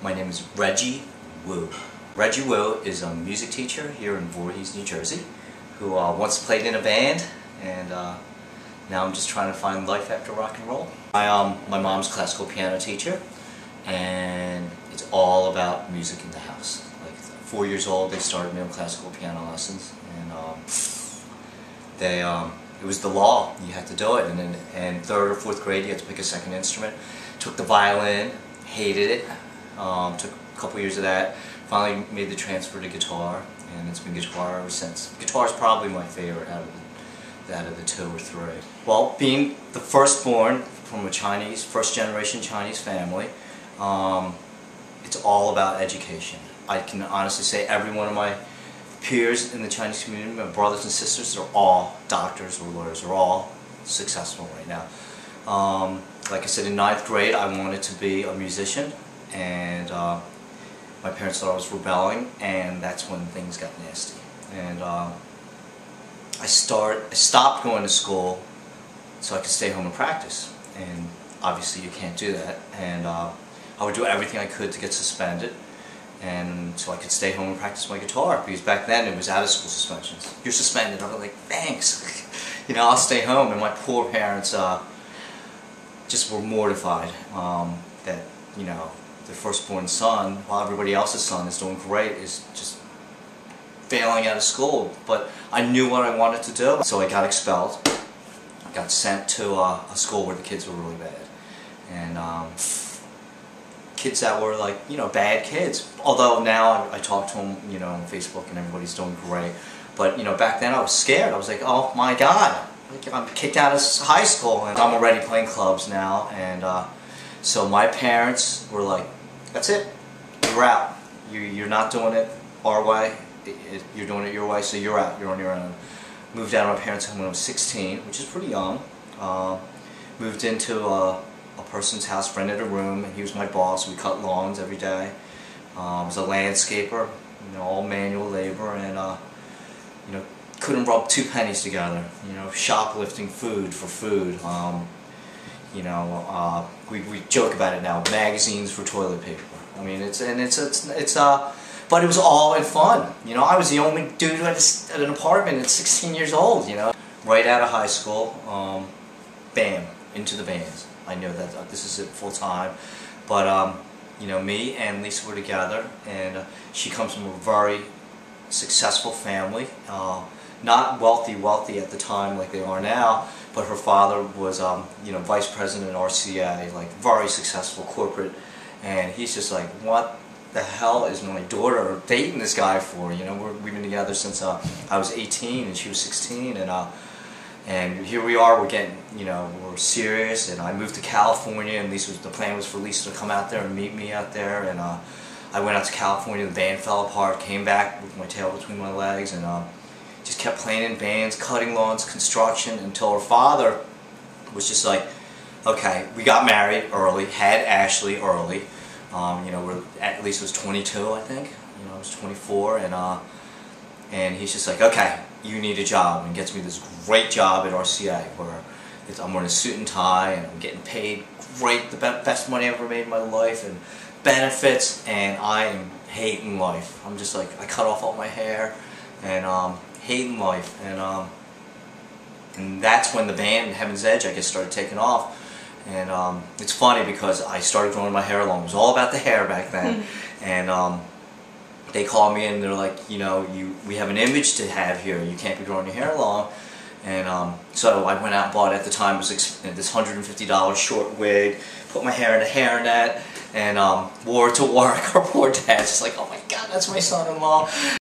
My name is Reggie Wu. Reggie Wu is a music teacher here in Voorhees, New Jersey, who once played in a band, and now I'm just trying to find life after rock and roll. My mom's a classical piano teacher, and it's all about music in the house. Like 4 years old, they started me on classical piano lessons, and it was the law. You had to do it, and then in 3rd or 4th grade, you had to pick a second instrument. Took the violin, hated it. Took a couple years of that. Finally made the transfer to guitar, and it's been guitar ever since. Guitar is probably my favorite out of the 2 or 3. Well, being the firstborn from a first generation Chinese family, it's all about education. I can honestly say every one of my peers in the Chinese community, my brothers and sisters, they're all doctors or lawyers. They're all successful right now. Like I said, in 9th grade, I wanted to be a musician, and my parents thought I was rebelling, and that's when things got nasty. And I stopped going to school so I could stay home and practice, and obviously you can't do that. And I would do everything I could to get suspended, and so I could stay home and practice my guitar, because back then it was out of school suspensions. You're suspended. I was like, thanks, you know, I'll stay home. And my poor parents just were mortified that, you know, their firstborn son, while everybody else's son is doing great, is just failing out of school. But I knew what I wanted to do, so I got expelled. I got sent to a school where the kids were really bad, and kids that were like, you know, bad kids. Although now I talk to them, you know, on Facebook, and everybody's doing great. But you know, back then I was scared. I was like, oh my God, I'm kicked out of high school, and I'm already playing clubs now. And so my parents were like, that's it, you're out. You're not doing it our way, you're doing it your way, so you're out, you're on your own. Moved out of my parents' home when I was 16, which is pretty young. Moved into a person's house, rented a room, and he was my boss. We cut lawns every day. Was a landscaper, you know, all manual labor, and you know, couldn't rub 2 pennies together. You know, shoplifting food for food. You know, we joke about it now. Magazines for toilet paper. I mean, but it was all in fun. You know, I was the only dude at an apartment at 16 years old. You know, right out of high school, bam, into the bands. I know that this is it full time, but you know, me and Lisa were together, and she comes from a very successful family. Not wealthy at the time like they are now, but her father was, you know, vice president at RCA, like very successful corporate, and he's just like, what the hell is my daughter dating this guy for? You know, we've been together since I was 18 and she was 16, and here we are. We're getting, you know, we're serious, and I moved to California, and the plan was for Lisa to come out there and meet me out there, and I went out to California. The band fell apart. Came back with my tail between my legs, and just kept playing in bands, cutting lawns, construction, until her father was just like, okay, we got married early, had Ashley early. You know, at least was 22, I think. You know, I was 24, and he's just like, okay, you need a job, and gets me this great job at RCA where I'm wearing a suit and tie, and I'm getting paid great, the best money I ever made in my life, and benefits, and I am hating life. I'm just like, I cut off all my hair, and hating life, and that's when the band Heaven's Edge, I guess, started taking off. And it's funny because I started growing my hair long. It was all about the hair back then. And they called me and they're like, you know, we have an image to have here. You can't be growing your hair long. And so I went out and bought, at the time, it was this $150 short wig, put my hair in a hairnet, and wore it to work. Our poor dad's just like, oh my God, that's my son-in-law.